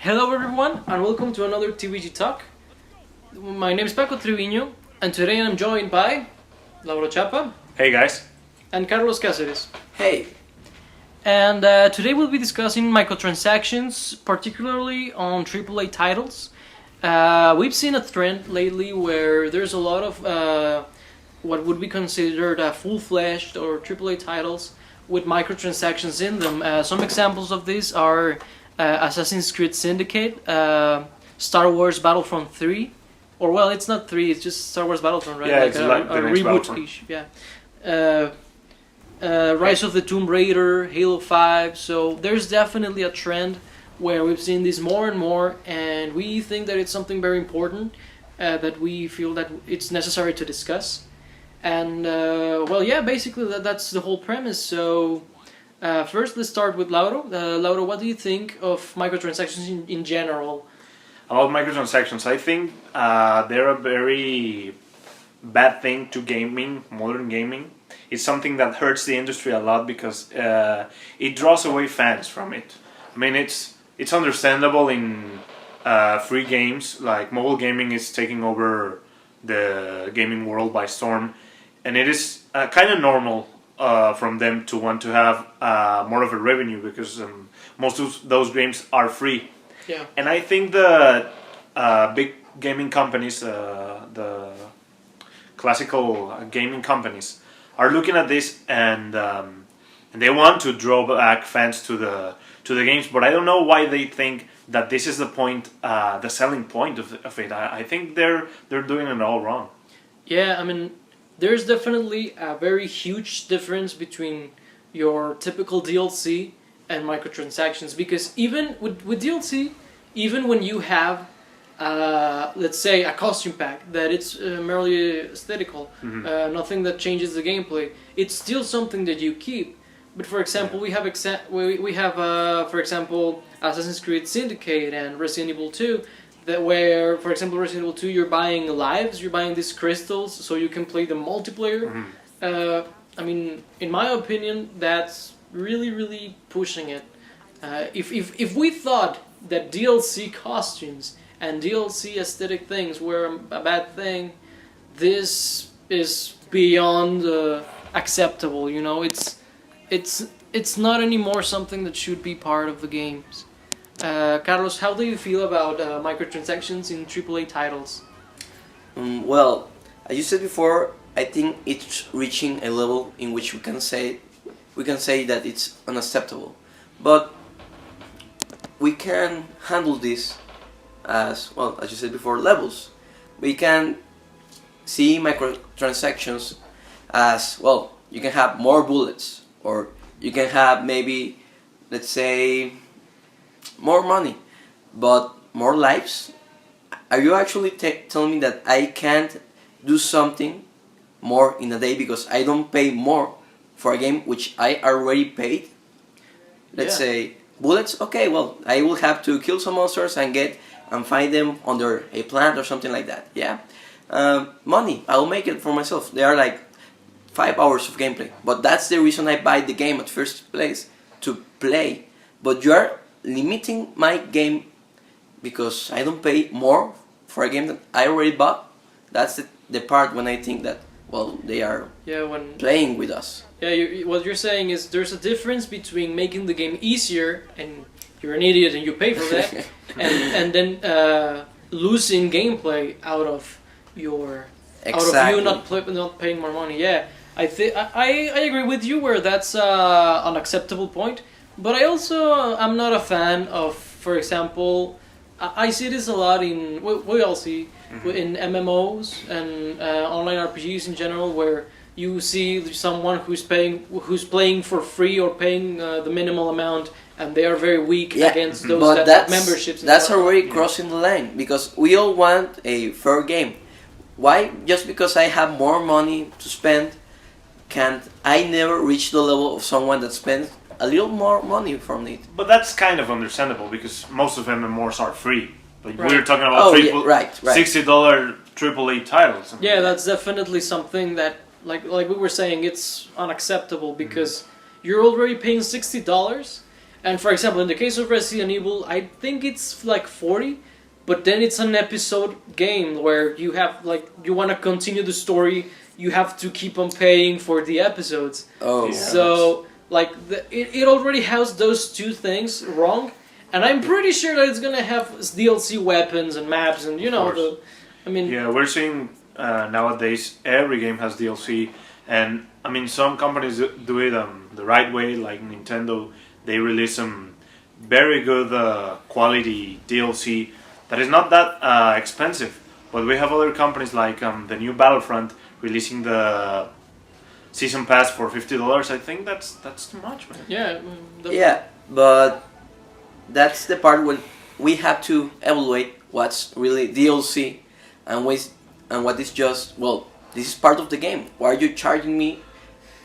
Hello everyone and welcome to another TVG Talk. My name is Paco Trevino and today I'm joined by Lauro Chapa. Hey guys. And Carlos Cáceres. Hey. And today we'll be discussing microtransactions, particularly on AAA titles. We've seen a trend lately where there's a lot of what would be considered full-fledged or AAA titles with microtransactions in them. Some examples of these are Assassin's Creed Syndicate, Star Wars Battlefront 3, or well, it's not 3, it's just Star Wars Battlefront, right? Yeah, like it's like the next reboot-ish, yeah. Rise of the Tomb Raider, Halo 5, so there's definitely a trend where we've seen this more and more, and we think that it's something very important that we feel that it's necessary to discuss. And, well, yeah, basically that's the whole premise, so... first, let's start with Lauro. Lauro, what do you think of microtransactions in general? About microtransactions, I think they're a very bad thing to gaming, modern gaming. It's something that hurts the industry a lot because it draws away fans from it. I mean, it's understandable in free games, like mobile gaming is taking over the gaming world by storm, and it is kind of normal from them to want to have more of a revenue because most of those games are free. Yeah. And I think the big gaming companies, the classical gaming companies, are looking at this and they want to draw back fans to the games. But I don't know why they think that this is the point, the selling point of it. I think they're doing it all wrong. Yeah, I mean. There's definitely a very huge difference between your typical DLC and microtransactions because even with DLC, even when you have, let's say, a costume pack that it's merely aesthetical, nothing that changes the gameplay, it's still something that you keep. But for example, we have for example, Assassin's Creed Syndicate and Resident Evil 2. That where, for example, Resident Evil 2, you're buying lives, you're buying these crystals so you can play the multiplayer. I mean, in my opinion, that's really pushing it. If we thought that DLC costumes and DLC aesthetic things were a bad thing, this is beyond acceptable. You know, it's not anymore something that should be part of the games. Carlos, how do you feel about microtransactions in AAA titles? Well, as you said before, I think it's reaching a level in which we can say that it's unacceptable. But we can handle this as well, as you said before, levels. We can see microtransactions as well. You can have more bullets, or you can have maybe, let's say, more money, but more lives. Are you actually telling me that I can't do something more in a day because I don't pay more for a game which I already paid? Let's say bullets. Okay, well, I will have to kill some monsters and find them under a plant or something like that. Yeah. Money. I'll make it for myself. They are like 5 hours of gameplay, but that's the reason I buy the game at first place, to play. But you are limiting my game because I don't pay more for a game that I already bought. That's the part when I think that, well, they are playing with us. Yeah, what you're saying is there's a difference between making the game easier, and you're an idiot and you pay for that, and then losing gameplay out of you not paying more money. Yeah, I agree with you where that's an acceptable point. But I'm not a fan of, for example, I see this a lot in, we all see, in MMOs and online RPGs in general, where you see someone who's playing for free or paying the minimal amount, and they are very weak against those that have memberships. That's already crossing the line, because we all want a fair game. Why? Just because I have more money to spend, can't I never reach the level of someone that spends a little more money from it? But that's kind of understandable because most of MMOs are free. But we're talking about $60 AAA titles. Yeah, that's definitely something that, like we were saying, it's unacceptable because you're already paying $60 And for example, in the case of Resident Evil, I think it's like 40, but then it's an episode game where you have like you want to continue the story, you have to keep on paying for the episodes. Oh, Yeah. So like it already has those two things wrong, and I'm pretty sure that it's gonna have DLC weapons and maps and you know Of course. I mean Yeah, we're seeing nowadays every game has DLC, and I mean some companies do it the right way, like Nintendo. They release some very good quality DLC that is not that expensive. But we have other companies like the new Battlefront releasing the season pass for $50. I think that's too much, man. yeah Yeah, but that's the part when we have to evaluate what's really DLC and what is just, well, this is part of the game. Why are you charging me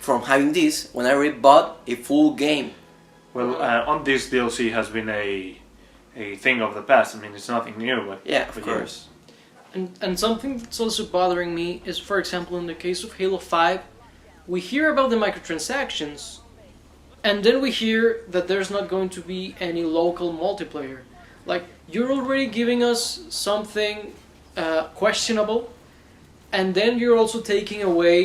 from having this when I already bought a full game? Well, on this DLC has been a thing of the past. I mean, it's nothing new. But Yeah, of but course. And something that's also bothering me is, for example, in the case of Halo 5, we hear about the microtransactions, and then we hear that there's not going to be any local multiplayer. Like, you're already giving us something questionable, and then you're also taking away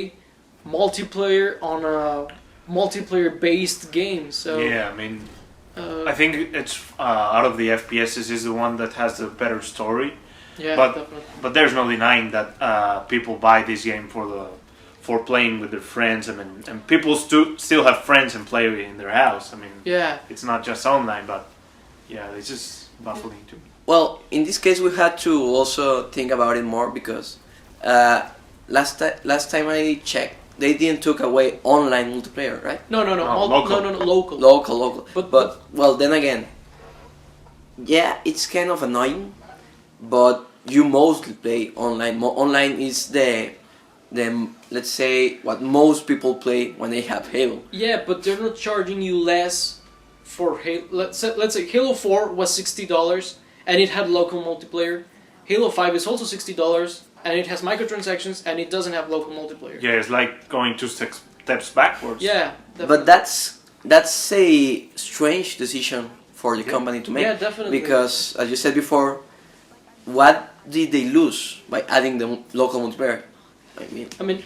multiplayer on a multiplayer-based game. So Yeah, I mean, I think it's out of the FPSs is the one that has the better story. yeah, but- definitely. But there's no denying that people buy this game for playing with their friends. I mean, and people still have friends and play in their house. I mean, Yeah, it's not just online, but yeah, it's just baffling to me. Well, in this case, we had to also think about it more because last time I checked, they didn't took away online multiplayer, right? no, local. no, local. Local. But- But well, then again, yeah, it's kind of annoying, but you mostly play online. Online is the let's say what most people play when they have Halo. Yeah, but they're not charging you less for Halo. Let's say Halo 4 was $60 and it had local multiplayer. Halo 5 is also $60 and it has microtransactions and it doesn't have local multiplayer. Yeah, it's like going two steps backwards. Yeah, But that's a strange decision for the company to make. Yeah, definitely. Because as you said before, what did they lose by adding the local multiplayer? I mean,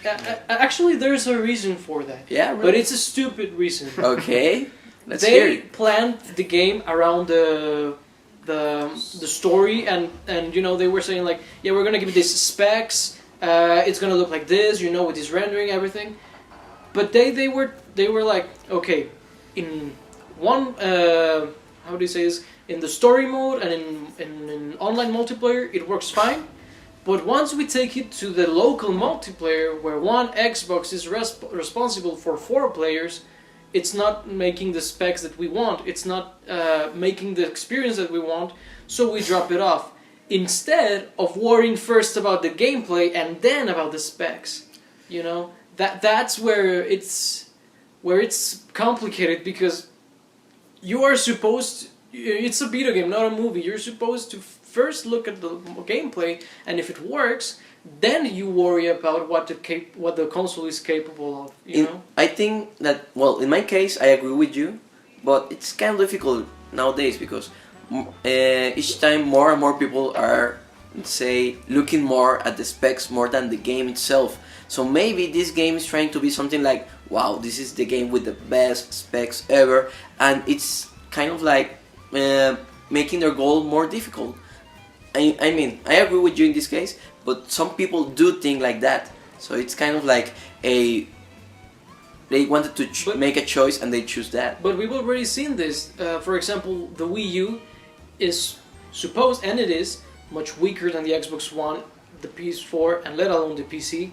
actually, there's a reason for that. Yeah, really? But it's a stupid reason. Okay, let's hear They it. planned the game around the story, and you know they were saying like, yeah, we're gonna give it these specs. It's gonna look like this, you know, with this rendering, everything. But they were like, okay, in one how do you say this? In the story mode and in online multiplayer, it works fine. But once we take it to the local multiplayer, where one Xbox is responsible for 4 players, it's not making the specs that we want. It's not making the experience that we want, so we drop it off. Instead of worrying first about the gameplay and then about the specs. You know, that's where it's complicated, because you are supposed to, it's a video game, not a movie. You're supposed to first look at the gameplay, and if it works, then you worry about what the console is capable of. You know. I think that, well, in my case, I agree with you, but it's kind of difficult nowadays because each time more and more people are, let's say, looking more at the specs more than the game itself. So maybe this game is trying to be something like, wow, this is the game with the best specs ever, and it's kind of like making their goal more difficult. I mean, I agree with you in this case, but some people do think like that. So it's kind of like they wanted to make a choice and they choose that. But we've already seen this. For example, the Wii U is supposed, and it is, much weaker than the Xbox One, the PS4, and let alone the PC.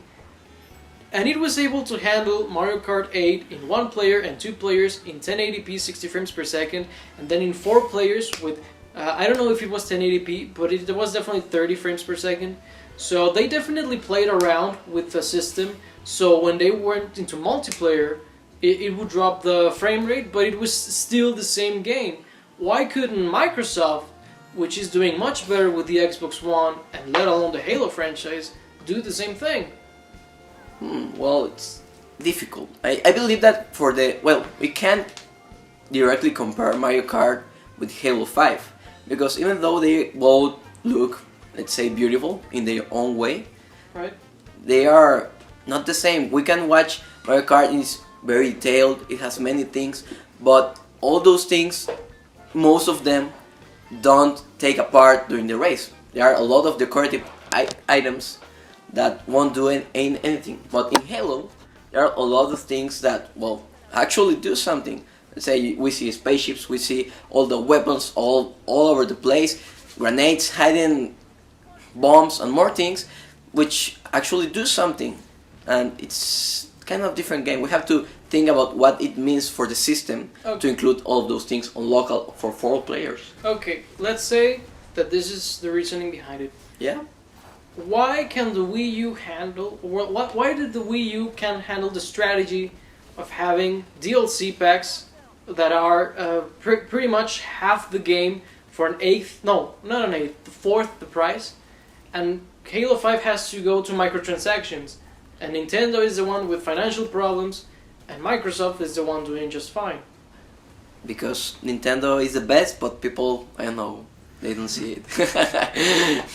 And it was able to handle Mario Kart 8 in 1 player and 2 players in 1080p 60 frames per second, and then in 4 players with I don't know if it was 1080p, but it was definitely 30 frames per second. So they definitely played around with the system. So when they went into multiplayer, it would drop the frame rate, but it was still the same game. Why couldn't Microsoft, which is doing much better with the Xbox One, and let alone the Halo franchise, do the same thing? Well, it's difficult. I believe that we can't directly compare Mario Kart with Halo 5 because even though they both look, let's say, beautiful in their own way, Right. they are not the same. We can watch Mario Kart, is very detailed, it has many things, but all those things, most of them don't take a part during the race. There are a lot of decorative items that won't do anything. But in Halo, there are a lot of things that, well, actually do something. Let's say we see spaceships, we see all the weapons all over the place, grenades, hiding bombs, and more things, which actually do something. And it's kind of different game. We have to think about what it means for the system to include all of those things on local for 4 players. Okay, let's say that this is the reasoning behind it. Yeah. Why can the Wii U handle, or why did the Wii U can handle the strategy of having DLC packs that are pretty much half the game for an eighth, no, not an eighth, the fourth the price, and Halo 5 has to go to microtransactions, and Nintendo is the one with financial problems, and Microsoft is the one doing just fine. Because Nintendo is the best, but people, I don't know, they don't see it.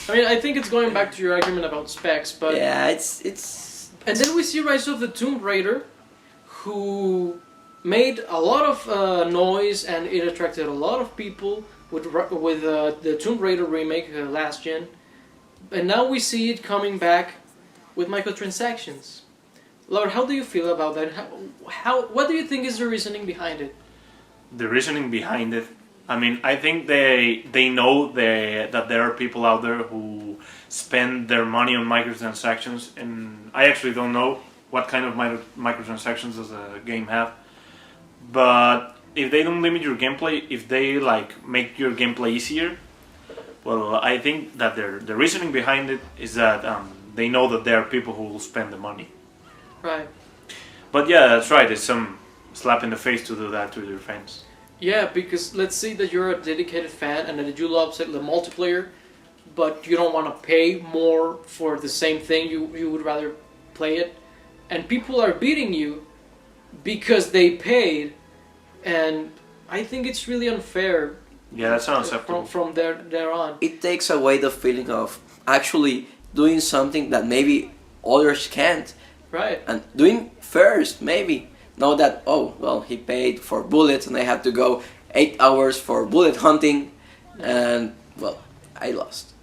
I mean, I think it's going back to your argument about specs, but yeah, it's. And then we see Rise of the Tomb Raider, who made a lot of noise, and it attracted a lot of people with the Tomb Raider remake last gen, and now we see it coming back with microtransactions. Lord, how do you feel about that? What do you think is the reasoning behind it? The reasoning behind it, I mean, I think they know that there are people out there who spend their money on microtransactions, and I actually don't know what kind of microtransactions does a game have. But if they don't limit your gameplay, if they like make your gameplay easier, well, I think that the reasoning behind it is that they know that there are people who will spend the money. Right. But yeah, that's right. It's some slap in the face to do that to your fans. Yeah, because let's say that you're a dedicated fan and that you love the multiplayer, but you don't want to pay more for the same thing. You would rather play it, and people are beating you because they paid, and I think it's really unfair. Yeah, that's unacceptable. From there on. It takes away the feeling of actually doing something that maybe others can't. Right. And doing first, maybe. Know that, oh, well, he paid for bullets and I had to go 8 hours for bullet hunting, and, well, I lost.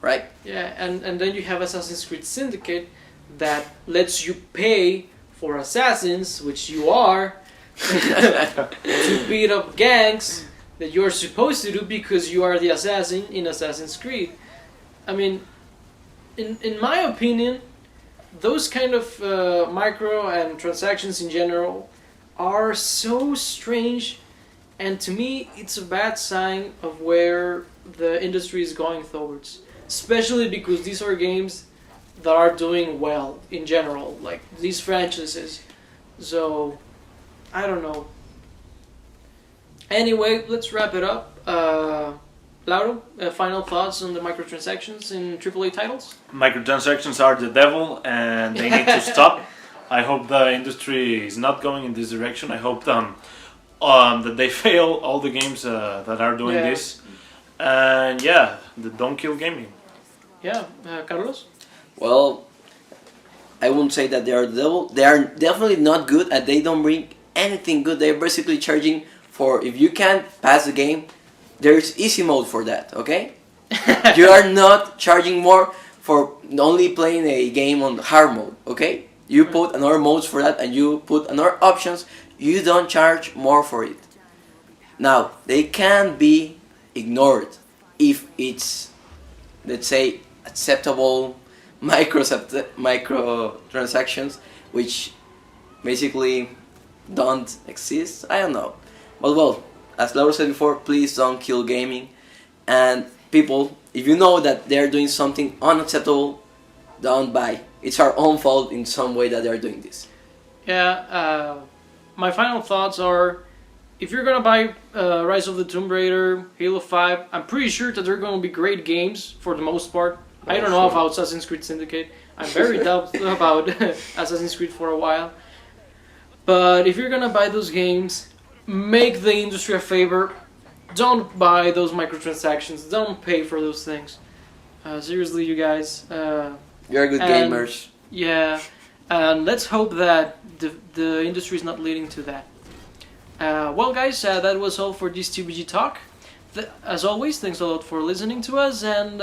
Right? Yeah, and then you have Assassin's Creed Syndicate that lets you pay for assassins, which you are, to beat up gangs that you're supposed to do because you are the assassin in Assassin's Creed. I mean, in my opinion, those kind of micro and transactions in general are so strange, and to me it's a bad sign of where the industry is going towards, especially because these are games that are doing well in general, like these franchises. So I don't know. Anyway, let's wrap it up. Lauro, final thoughts on the microtransactions in AAA titles? Microtransactions are the devil, and they need to stop. I hope the industry is not going in this direction. I hope that they fail all the games that are doing this. And yeah, don't kill gaming. Yeah, Carlos? Well, I wouldn't say that they are the devil. They are definitely not good, and they don't bring anything good. They're basically charging for, if you can't pass the game, there's easy mode for that, okay? You are not charging more for only playing a game on hard mode, okay? You put another modes for that, and you put another options. You don't charge more for it. Now, they can be ignored if it's, let's say, acceptable microtransactions, which basically don't exist. I don't know. But well, as Laura said before, please don't kill gaming. And people, if you know that they're doing something unacceptable, don't buy. It's our own fault in some way that they're doing this. Yeah, my final thoughts are, if you're gonna buy Rise of the Tomb Raider, Halo 5, I'm pretty sure that they're gonna be great games for the most part. I don't know about Assassin's Creed Syndicate. I'm very doubtful about Assassin's Creed for a while. But if you're gonna buy those games, make the industry a favor. Don't buy those microtransactions. Don't pay for those things. Seriously, you guys. You're good and- gamers. Yeah, and let's hope that the industry is not leading to that. Well, guys, that was all for this TVG Talk. As always, thanks a lot for listening to us, and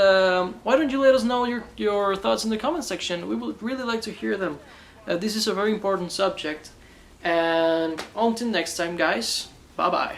why don't you let us know your thoughts in the comment section? We would really like to hear them. This is a very important subject. And until next time, guys, bye-bye.